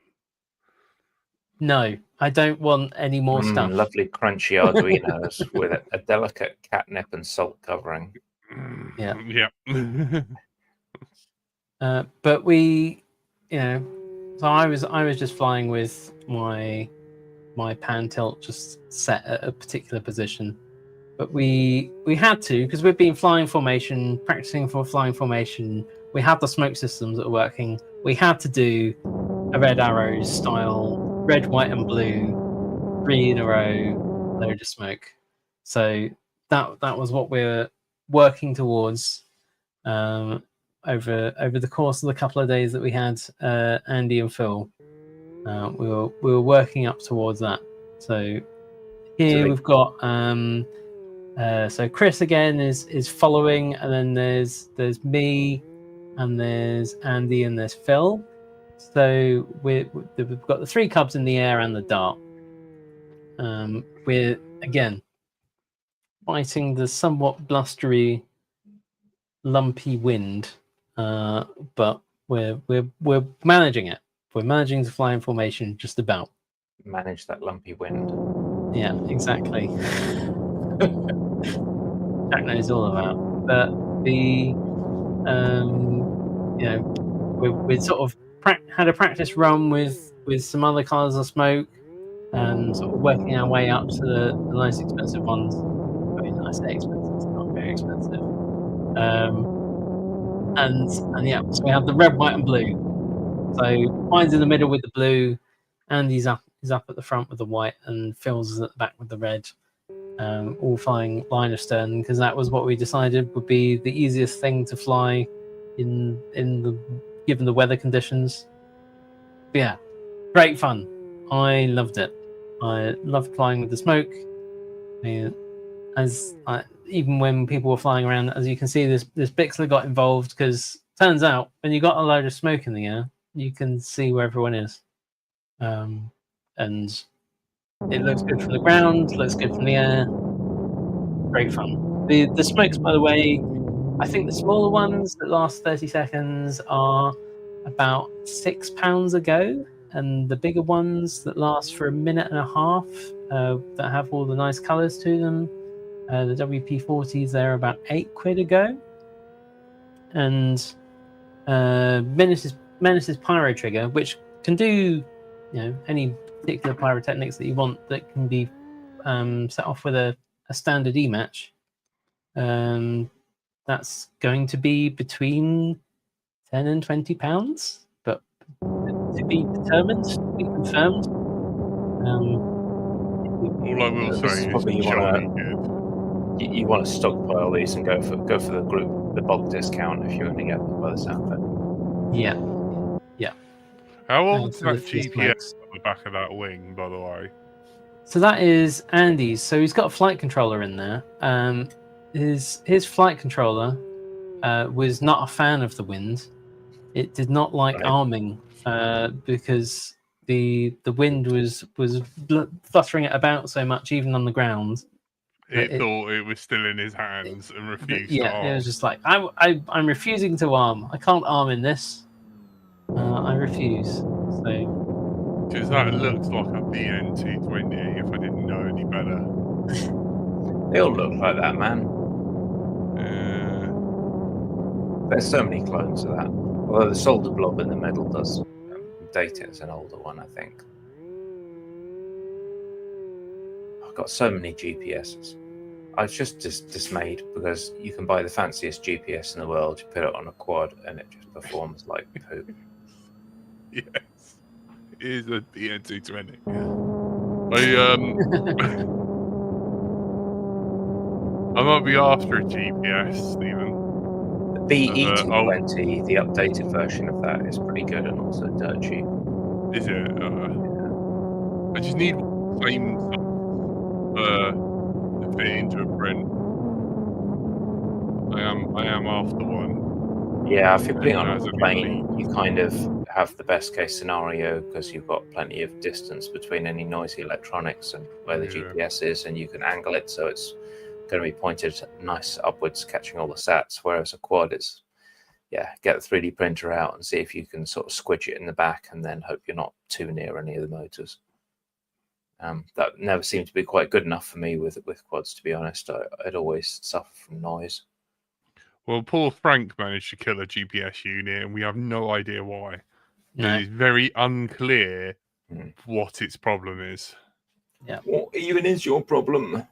no, I don't want any more stuff. Lovely crunchy Arduinos with a delicate catnip and salt covering. Yeah. Yeah. But we, so I was just flying with my pan tilt just set at a particular position. But we had to, because we've been flying formation, practicing for flying formation. We had the smoke systems that were working. We had to do a red arrows style, red, white, and blue, 3 in a row, load of smoke. So that was what we're working towards over the course of the couple of days that we had Andy and Phil. We were working up towards that. So here we've got so Chris again is following, and then there's me, and there's Andy, and there's Phil. So we've got the 3 cubs in the air and the dart. We're again fighting the somewhat blustery, lumpy wind, but we're managing it. We're managing to fly in formation just about. Manage that lumpy wind. Yeah, exactly. Jack knows all about. But the we'd sort of had a practice run with some other colours of smoke, and sort of working our way up to the nice expensive ones. I mean, I say expensive, it's not very expensive. And yeah, so we have the red, white, and blue. So mine's in the middle with the blue, Andy's up at the front with the white, and Phil's at the back with the red. All flying line of stern, because that was what we decided would be the easiest thing to fly in the given the weather conditions. But yeah, great fun. I loved it. I loved flying with the smoke. Even when people were flying around, as you can see, this Bixler got involved, because turns out when you got a load of smoke in the air, you can see where everyone is, and it looks good from the ground, looks good from the air. Great fun. The smokes, by the way, I think the smaller ones that last 30 seconds are about £6 a go, and the bigger ones that last for a minute and a half, that have all the nice colours to them, the WP-40s, they're about £8 a go. And Menace's Pyro Trigger, which can do any particular pyrotechnics that you want, that can be set off with a standard E-match. That's going to be between £10 and £20, but to be determined, to be confirmed. All I will say is probably jolly good. You want to stockpile these and go for the bulk discount if you're going to get them by the sound of it. Yeah. How old's for the that fist GPS bikes. on the back of that wing, by the way? So that is Andy's. So he's got a flight controller in there. His flight controller was not a fan of the wind. It did not like Right. arming, because the wind was fluttering it about so much, even on the ground. It thought it was still in his hands and refused to arm. It was just like I'm refusing to arm. I can't arm in this. I refuse. So Because that looks like a BN220 if I didn't know any better. They all look like that, man. There's so many clones of that. Although the solder blob in the middle does date it as an older one, I think. I've got so many GPSs. I was just dismayed because you can buy the fanciest GPS in the world, you put it on a quad, and it just performs like poop. Yes, it is a BN220. I might be after a GPS, Stephen. The BE220, the updated version of that, is pretty good and also dirt cheap. Is it? I just need the same to fit into a print. I am after one. Yeah, if you're putting it on a plane, you kind of have the best case scenario because you've got plenty of distance between any noisy electronics and where the GPS is, and you can angle it so it's going to be pointed nice upwards, catching all the sats. Whereas a quad is, get the 3D printer out and see if you can sort of squidge it in the back, and then hope you're not too near any of the motors. That never seemed to be quite good enough for me with quads, to be honest. I'd always suffer from noise. Well, poor Frank managed to kill a GPS unit, and we have no idea why. No. It's very unclear what its problem is. Yeah. What even is your problem?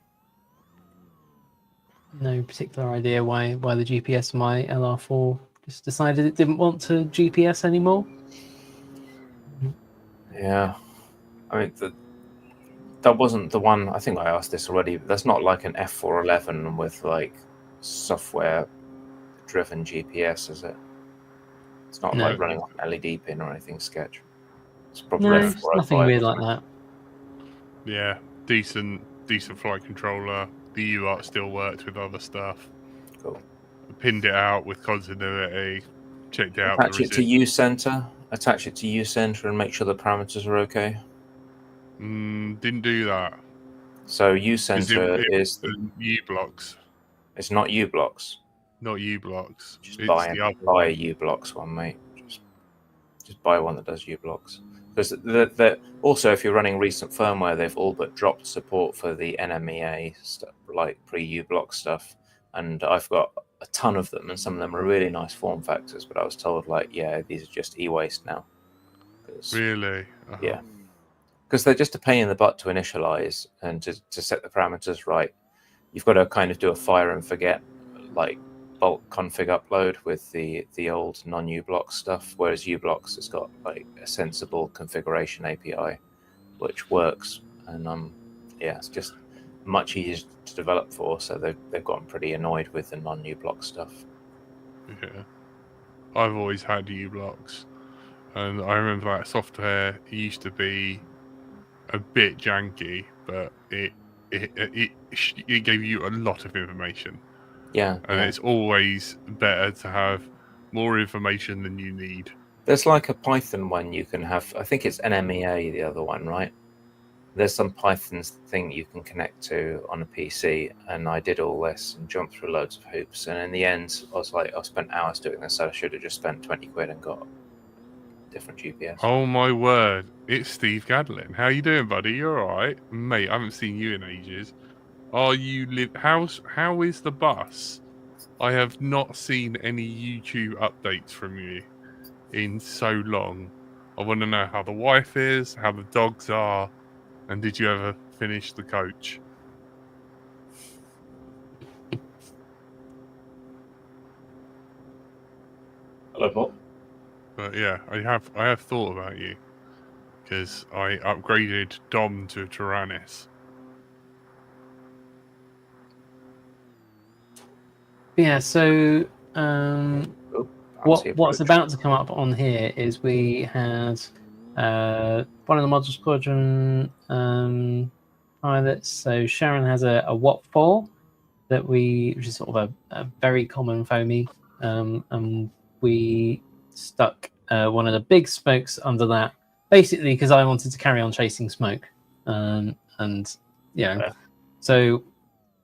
No particular idea why the GPS on my LR4 just decided it didn't want to GPS anymore. Yeah. I mean, that wasn't the one. I think I asked this already. But that's not like an F411 with like software-driven GPS, is it? It's not like running on an LED pin or anything sketch. It's probably it's nothing weird like that. Yeah, decent flight controller. The UART still worked with other stuff. Cool. Pinned it out with continuity. Checked out. Attach it to uCenter. Attach it to uCenter and make sure the parameters are okay. Didn't do that. So uCenter is the uBlocks. It's not uBlocks. Not uBlocks. Just buy a uBlocks one, mate. Just buy one that does uBlocks. Because also, if you're running recent firmware, they've all but dropped support for the NMEA stuff, like pre-uBlock stuff. And I've got a ton of them, and some of them are really nice form factors. But I was told, like, these are just e-waste now. Really? Yeah. Because they're just a pain in the butt to initialize and to set the parameters right. You've got to kind of do a fire and forget, like, bulk config upload with the old non-uBlock stuff, whereas uBlocks has got like a sensible configuration API which works, and it's just much easier to develop for, so they've gotten pretty annoyed with the non-uBlock stuff. Yeah, I've always had uBlocks, and I remember that software used to be a bit janky, but it gave you a lot of information. Yeah, and it's always better to have more information than you need. There's like a Python one you can have. I think it's NMEA, the other one, right? There's some Python thing you can connect to on a PC, and I did all this and jumped through loads of hoops. And in the end, I was like, I spent hours doing this. I should have just spent 20 quid and got different GPS. Oh my word! It's Steve Gadlin. How you doing, buddy? You're all right, mate. I haven't seen you in ages. How is the bus? I have not seen any YouTube updates from you in so long. I want to know how the wife is, how the dogs are, and did you ever finish the coach? Hello, Bob. But yeah, I have thought about you because I upgraded Dom to Tyrannus. Yeah, so what's about to come up on here is we had one of the model squadron pilots. So Sharon has a WOP4 which is sort of a very common foamy, and we stuck one of the big spokes under that basically because I wanted to carry on chasing smoke, and Yeah. so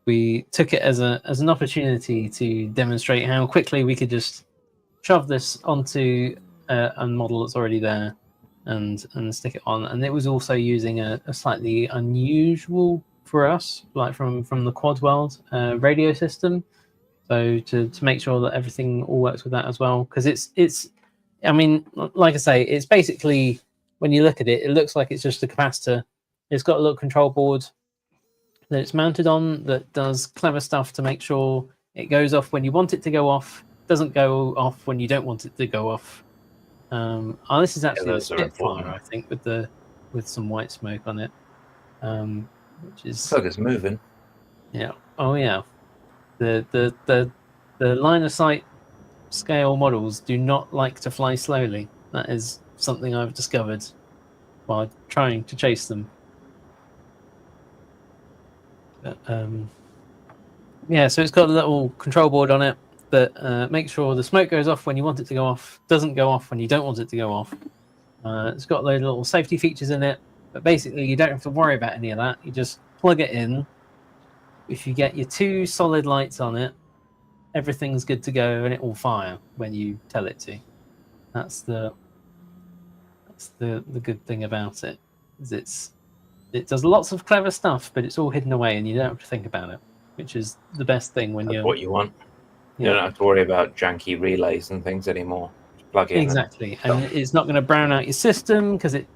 we took it as an opportunity to demonstrate how quickly we could just shove this onto a model that's already there and stick it on. And it was also using a slightly unusual for us, like from the Quad World radio system. So to make sure that everything all works with that as well, because it's I mean, like I say, it's basically, when you look at it, it looks like it's just a capacitor. It's got a little control board that it's mounted on that does clever stuff to make sure it goes off when you want it to go off, doesn't go off when you don't want it to go off. This is actually a those are Spitfire, important. I think, with some white smoke on it, which is Looks like it's moving. yeah. Oh yeah, the line of sight scale models do not like to fly slowly. That is something I've discovered while trying to chase them. But, yeah, so it's got a little control board on it that makes sure the smoke goes off when you want it to go off, doesn't go off when you don't want it to go off. It's got those little safety features in it, but basically you don't have to worry about any of that. You just plug it in. If you get your 2 solid lights on it, everything's good to go, and it will fire when you tell it to. That's the good thing about it. Is it does lots of clever stuff, but it's all hidden away, and you don't have to think about it, which is the best thing when That's what you want. You Yeah. don't have to worry about janky relays and things anymore. Just plug in. Exactly, and it's not going to brown out your system because it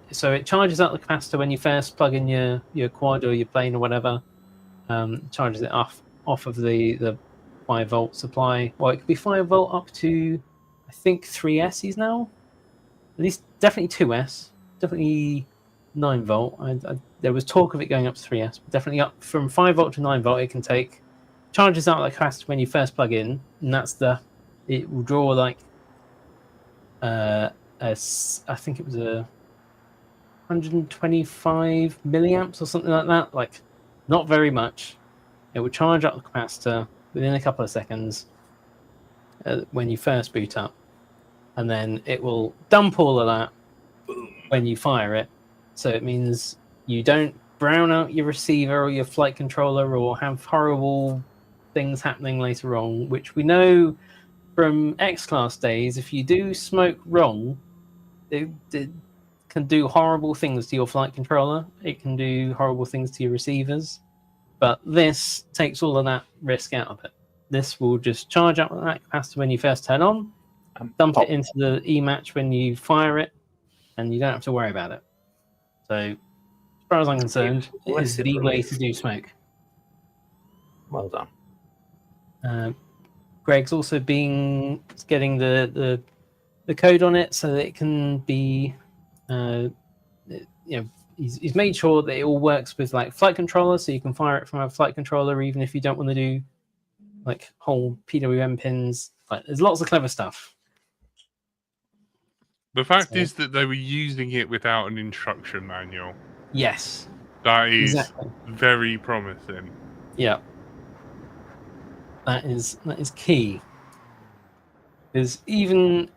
charges out the capacitor when you first plug in your quad or your plane or whatever. Charges it off of the 5-volt supply. Well, it could be 5-volt up to, I think, 3S's now. At least definitely 2S, definitely 9-volt. There was talk of it going up to 3S, but definitely up from 5-volt to 9-volt. It can take, charges out the capacitor when you first plug in, and it will draw like I think it was a 125 milliamps or something like that. Like, not very much. It will charge up the capacitor within a couple of seconds when you first boot up, and then it will dump all of that when you fire it. So it means you don't brown out your receiver or your flight controller or have horrible things happening later on, which we know from X-Class days. If you do smoke wrong, it can do horrible things to your flight controller. It can do horrible things to your receivers. But this takes all of that risk out of it. This will just charge up that capacitor when you first turn on, dump it into the E-match when you fire it, and you don't have to worry about it. So, as far as I'm concerned, it is the way to do smoke. Well done. Greg's also getting the code on it so that it can be, he's made sure that it all works with like flight controller, so you can fire it from a flight controller even if you don't want to do like whole PWM pins. Like, there's lots of clever stuff. The fact is that they were using it without an instruction manual. Yes. That is exactly. very promising. Yeah. That is key. Because even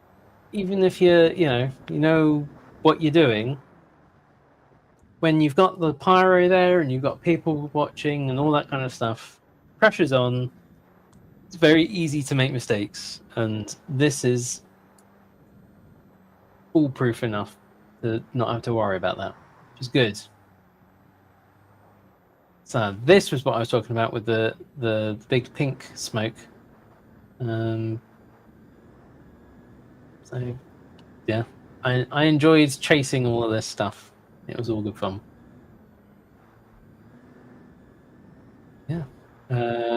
if you know what you're doing, when you've got the pyro there and you've got people watching and all that kind of stuff, pressure's on, it's very easy to make mistakes. And this is foolproof enough to not have to worry about that, which is good. So this was what I was talking about with the big pink smoke. So yeah, I enjoyed chasing all of this stuff. It was all good fun. Yeah.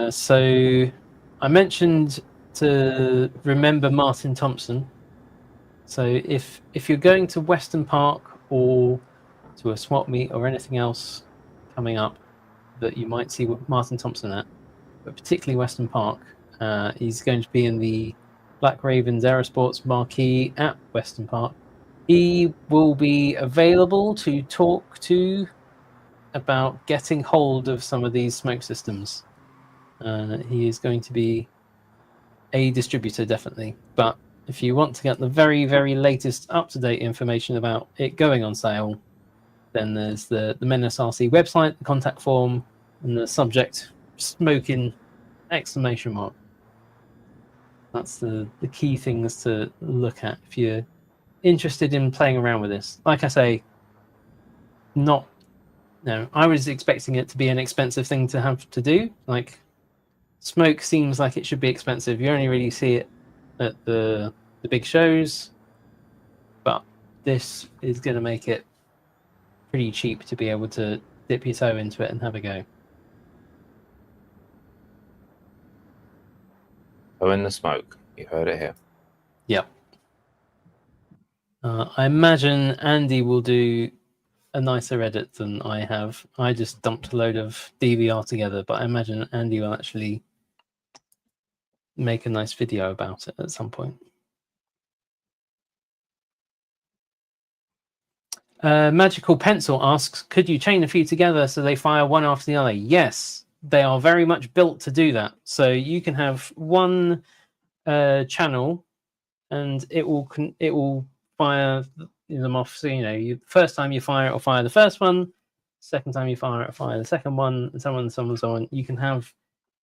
So I mentioned to remember Martin Thompson. So if you're going to Weston Park or to a swap meet or anything else coming up that you might see Martin Thompson at, but particularly Weston Park, he's going to be in the Black Ravens Aerosports marquee at Weston Park. He will be available to talk to about getting hold of some of these smoke systems. He is going to be a distributor, definitely. But if you want to get the very, very latest up-to-date information about it going on sale, then there's the Menace RC website, the contact form, and the subject smoking exclamation mark. That's the key things to look at if you're interested in playing around with this. Like I say, I was expecting it to be an expensive thing to have to do. Like, smoke seems like it should be expensive. You only really see it at the big shows, but this is going to make it pretty cheap to be able to dip your toe into it and have a go. Go in the smoke. You heard it here. Yep. I imagine Andy will do a nicer edit than I have. I just dumped a load of DVR together, but I imagine Andy will actually make a nice video about it at some point. Magical Pencil asks, could you chain a few together so they fire one after the other? Yes, they are very much built to do that. So you can have one channel and it will fire them off. So, first time you fire, it'll fire the first one. Second time you fire, it'll fire the second one, and so on and so on and so on. You can have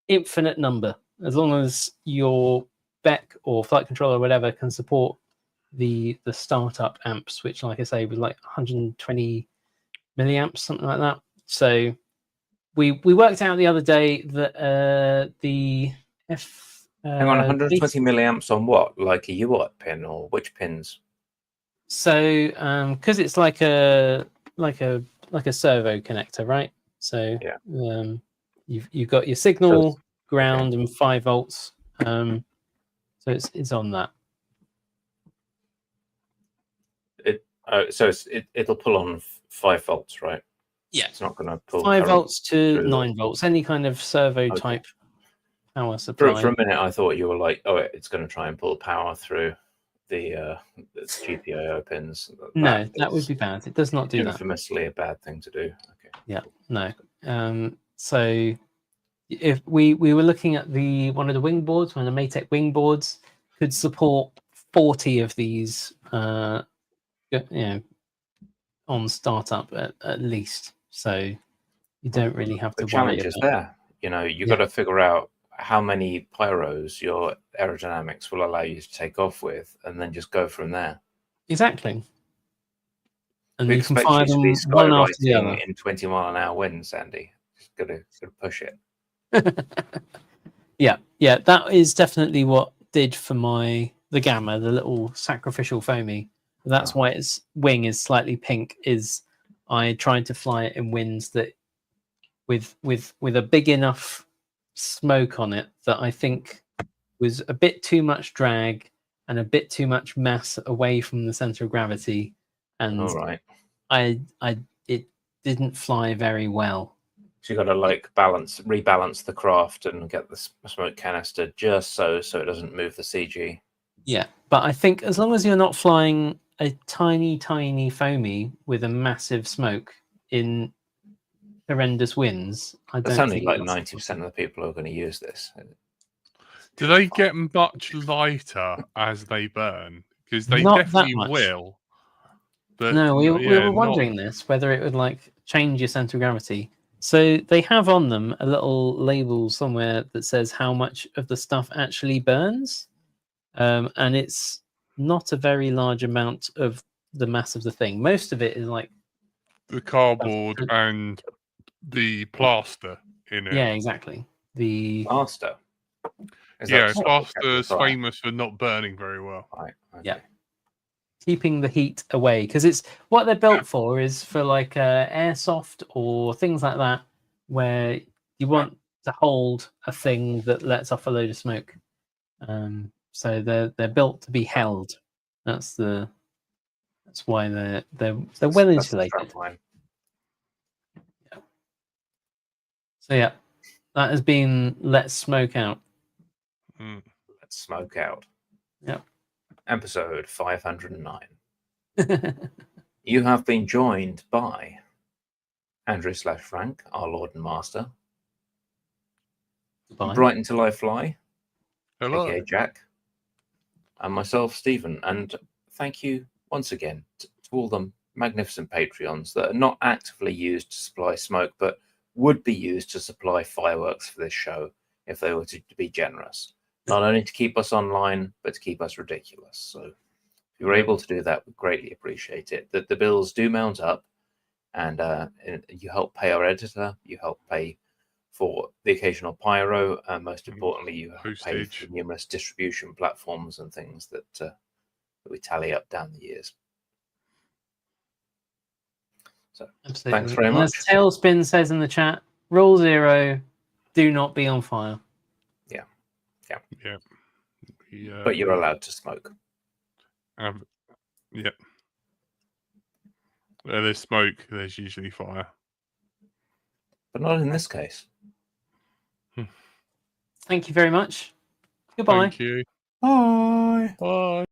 infinite number as long as your Beck or flight controller or whatever can support the startup amps, which, like I say, was like 120 milliamps, something like that. So we worked out the other day that the Hang on, 120 milliamps on what? Like a UART pin, or which pins? So because it's like a servo connector, right? So yeah. You've got your signal, ground, and 5 volts. So it's on that. It'll pull on 5 volts, right? Yeah, it's not going to pull 5 volts to 9 volts. Any kind of servo type power supply. For a minute, I thought you were like, oh, it's going to try and pull power through the GPIO pins. That would be bad. It does not do that. Infamously a bad thing to do. Okay. Yeah, no. So if we were looking at one of the wing boards, one of the Maytech wing boards could support 40 of these, on startup at least. So you don't really have to. The challenge is there. You've got to figure out how many pyros your aerodynamics will allow you to take off with, and then just go from there. Exactly. And we you can fire them one after the other in 20-mile-an-hour winds, Andy. Just got to push it. Yeah, that is definitely what did for the Gamma, the little sacrificial foamy. That's why its wing is slightly pink. Is I tried to fly it in winds that with a big enough smoke on it that I think was a bit too much drag and a bit too much mass away from the center of gravity, and it didn't fly very well. So you got to rebalance the craft and get the smoke canister just so it doesn't move the CG. Yeah, but I think as long as you're not flying a tiny foamy with a massive smoke in horrendous winds, That's only like 90% of the people who are going to use this. Do they get much lighter as they burn? Because they not definitely will. But no, we were wondering whether it would change your center of gravity. So they have on them a little label somewhere that says how much of the stuff actually burns, and it's not a very large amount of the mass of the thing. Most of it is like the cardboard and the plaster in it. Yeah, exactly. The plaster. Plaster is famous for not burning very well. Right. Okay. Yeah. Keeping the heat away, because it's what they're built for is for airsoft or things like that, where you want to hold a thing that lets off a load of smoke. So they're built to be held. That's why they're well insulated. So that has been Let's Smoke Out. Let's Smoke Out. Yep. Episode 509. You have been joined by Andrew / Frank, our Lord and Master. Goodbye. Brighton Till I Fly. Hello. AKA Jack. and myself, Stephen. And thank you once again to all the magnificent Patreons that are not actively used to supply smoke, but would be used to supply fireworks for this show if they were to be generous. Not only to keep us online, but to keep us ridiculous. So if you're able to do that, we greatly appreciate it. That the bills do mount up, and you help pay our editor, you help pay for the occasional pyro, and most importantly, you help pay Postage. for numerous distribution platforms and things that we tally up down the years. So Absolutely. thanks very And much. as Tailspin says in the chat, rule 0, do not be on fire. Yeah. But you're allowed to smoke. Yeah. Where there's smoke, there's usually fire. But not in this case. Thank you very much. Goodbye. Thank you. Bye. Bye.